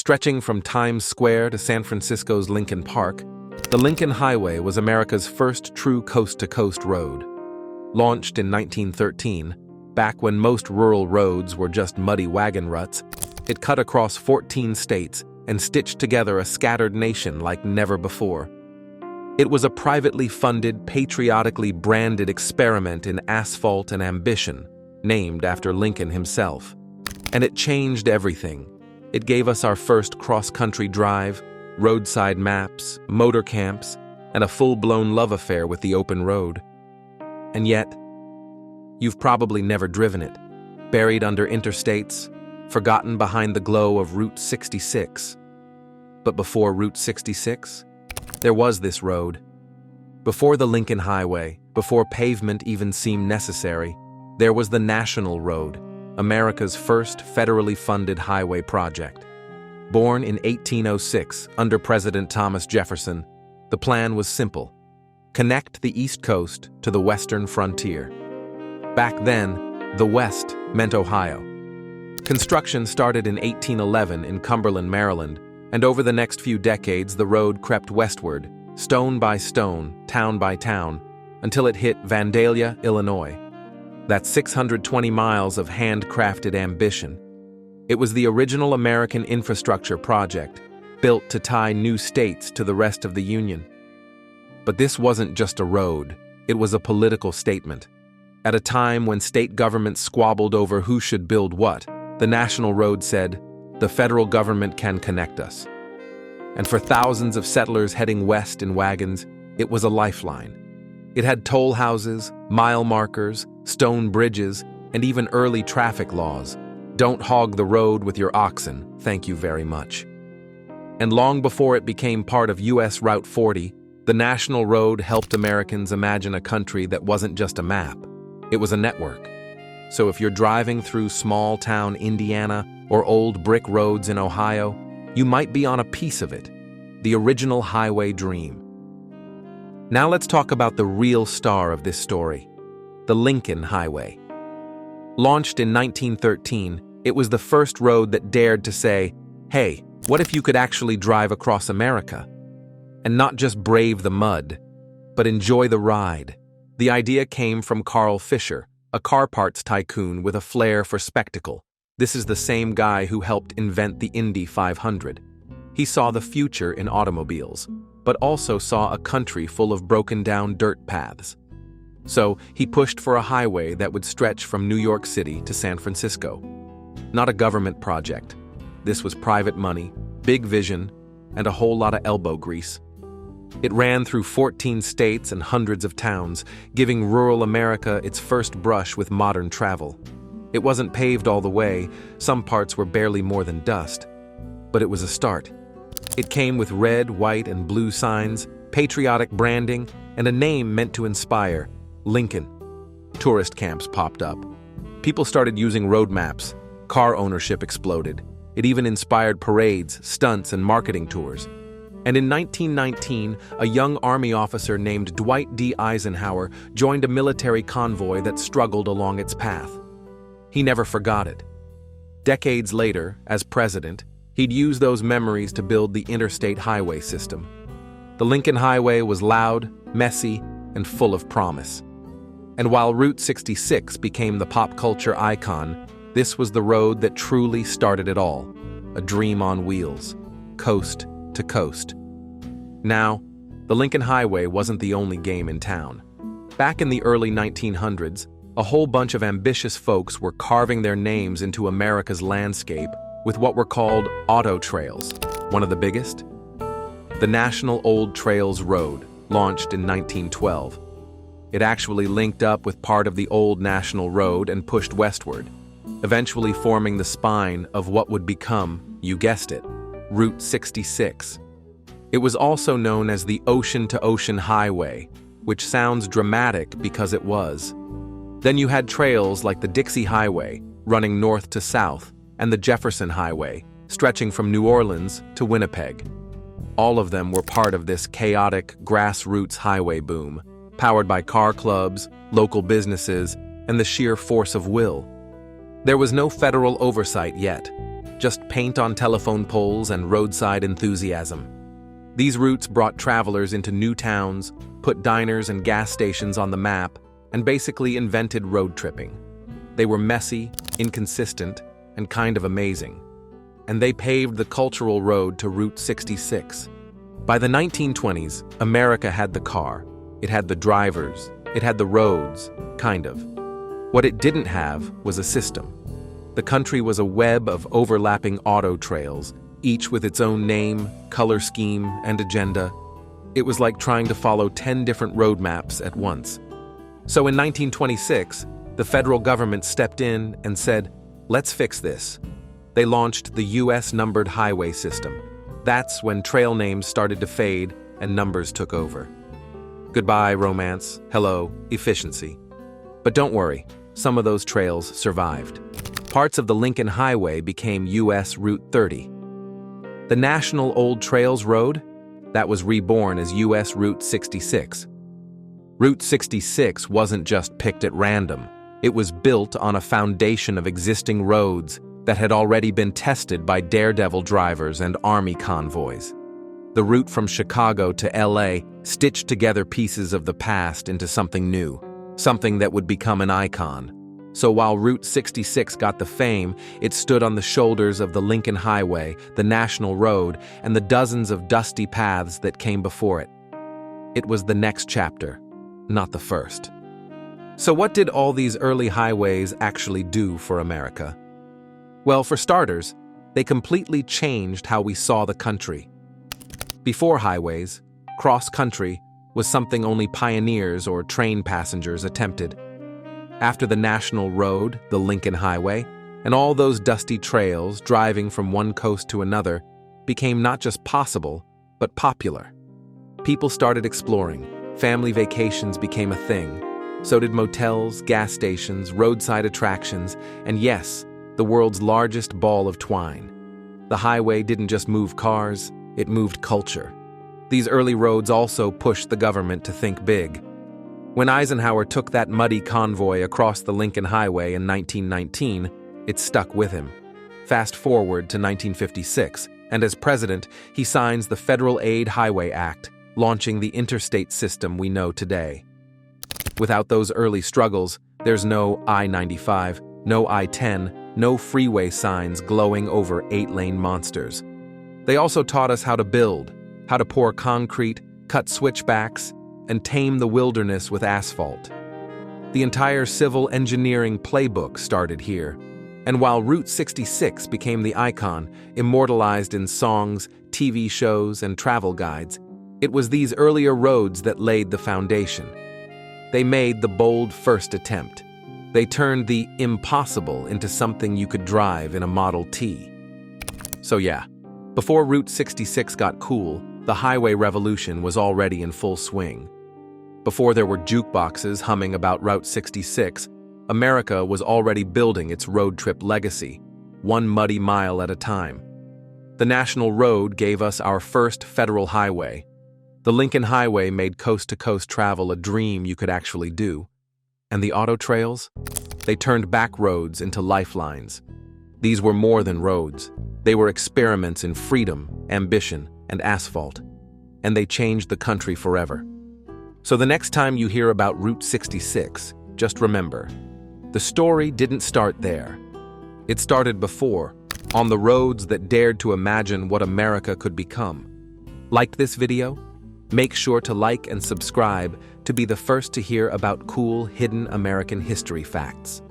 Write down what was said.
Stretching from Times Square to San Francisco's Lincoln Park, the Lincoln Highway was America's first true coast-to-coast road. Launched in 1913, back when most rural roads were just muddy wagon ruts, it cut across 14 states and stitched together a scattered nation like never before. It was a privately funded, patriotically branded experiment in asphalt and ambition, named after Lincoln himself. And it changed everything. It gave us our first cross-country drive, roadside maps, motor camps, and a full-blown love affair with the open road. And yet, you've probably never driven it, buried under interstates, forgotten behind the glow of Route 66. But before Route 66, there was this road. Before the Lincoln Highway, before pavement even seemed necessary, there was the National Road, America's first federally funded highway project. Born in 1806 under President Thomas Jefferson, the plan was simple: connect the East Coast to the western frontier. Back then, the West meant Ohio. Construction started in 1811 in Cumberland, Maryland, and over the next few decades the road crept westward, stone by stone, town by town, until it hit Vandalia, Illinois. That's 620 miles of handcrafted ambition. It was the original American infrastructure project, built to tie new states to the rest of the Union. But this wasn't just a road, it was a political statement. At a time when state governments squabbled over who should build what, the National Road said, "The federal government can connect us." And for thousands of settlers heading west in wagons, it was a lifeline. It had toll houses, mile markers, stone bridges, and even early traffic laws. Don't hog the road with your oxen, thank you very much. And long before it became part of U.S. Route 40, the National Road helped Americans imagine a country that wasn't just a map, it was a network. So if you're driving through small-town Indiana or old brick roads in Ohio, you might be on a piece of it, the original highway dream. Now let's talk about the real star of this story, the Lincoln Highway. Launched in 1913, it was the first road that dared to say, hey, what if you could actually drive across America? And not just brave the mud, but enjoy the ride. The idea came from Carl Fisher, a car parts tycoon with a flair for spectacle. This is the same guy who helped invent the Indy 500. He saw the future in automobiles, but also saw a country full of broken-down dirt paths. So he pushed for a highway that would stretch from New York City to San Francisco. Not a government project. This was private money, big vision, and a whole lot of elbow grease. It ran through 14 states and hundreds of towns, giving rural America its first brush with modern travel. It wasn't paved all the way, some parts were barely more than dust. But it was a start. It came with red, white, and blue signs, patriotic branding, and a name meant to inspire: Lincoln. Tourist camps popped up. People started using road maps. Car ownership exploded. It even inspired parades, stunts, and marketing tours. And in 1919, a young Army officer named Dwight D. Eisenhower joined a military convoy that struggled along its path. He never forgot it. Decades later, as president, he'd use those memories to build the interstate highway system. The Lincoln Highway was loud, messy, and full of promise. And while Route 66 became the pop culture icon, this was the road that truly started it all. A dream on wheels, coast to coast. Now, the Lincoln Highway wasn't the only game in town. Back in the early 1900s, a whole bunch of ambitious folks were carving their names into America's landscape with what were called auto trails. One of the biggest? The National Old Trails Road, launched in 1912. It actually linked up with part of the old National Road and pushed westward, eventually forming the spine of what would become, you guessed it, Route 66. It was also known as the Ocean-to-Ocean Highway, which sounds dramatic because it was. Then you had trails like the Dixie Highway, running north to south, and the Jefferson Highway, stretching from New Orleans to Winnipeg. All of them were part of this chaotic grassroots highway boom, powered by car clubs, local businesses, and the sheer force of will. There was no federal oversight yet. just paint on telephone poles and roadside enthusiasm. These routes brought travelers into new towns, put diners and gas stations on the map, and basically invented road tripping. They were messy, inconsistent, and kind of amazing. And they paved the cultural road to Route 66. By the 1920s, America had the car. It had the drivers. It had the roads, kind of. What it didn't have was a system. The country was a web of overlapping auto trails, each with its own name, color scheme, and agenda. It was like trying to follow 10 different road maps at once. So in 1926, the federal government stepped in and said, "Let's fix this." They launched the U.S. numbered highway system. That's when trail names started to fade and numbers took over. Goodbye, romance. Hello, efficiency. But don't worry, some of those trails survived. Parts of the Lincoln Highway became U.S. Route 30. The National Old Trails Road? That was reborn as U.S. Route 66. Route 66 wasn't just picked at random. It was built on a foundation of existing roads that had already been tested by daredevil drivers and army convoys. The route from Chicago to L.A. stitched together pieces of the past into something new, something that would become an icon. So while Route 66 got the fame, it stood on the shoulders of the Lincoln Highway, the National Road, and the dozens of dusty paths that came before it. It was the next chapter, not the first. So what did all these early highways actually do for America? Well, for starters, they completely changed how we saw the country. Before highways, cross-country was something only pioneers or train passengers attempted. After the National Road, the Lincoln Highway, and all those dusty trails driving from one coast to another became not just possible, but popular. People started exploring. Family vacations became a thing. So did motels, gas stations, roadside attractions, and yes, the world's largest ball of twine. The highway didn't just move cars, it moved culture. These early roads also pushed the government to think big. When Eisenhower took that muddy convoy across the Lincoln Highway in 1919, it stuck with him. Fast forward to 1956, and as president, he signs the Federal Aid Highway Act, launching the interstate system we know today. Without those early struggles, there's no I-95, no I-10, no freeway signs glowing over 8-lane monsters. They also taught us how to build, how to pour concrete, cut switchbacks, and tame the wilderness with asphalt. The entire civil engineering playbook started here. And while Route 66 became the icon, immortalized in songs, TV shows, and travel guides, it was these earlier roads that laid the foundation. They made the bold first attempt. They turned the impossible into something you could drive in a Model T. So yeah, before Route 66 got cool, the highway revolution was already in full swing. Before there were jukeboxes humming about Route 66, America was already building its road trip legacy, one muddy mile at a time. The National Road gave us our first federal highway. The Lincoln Highway made coast-to-coast travel a dream you could actually do. And the auto trails? They turned back roads into lifelines. These were more than roads. They were experiments in freedom, ambition, and asphalt. And they changed the country forever. So the next time you hear about Route 66, just remember, the story didn't start there. It started before, on the roads that dared to imagine what America could become. Liked this video? Make sure to like and subscribe to be the first to hear about cool, hidden American history facts.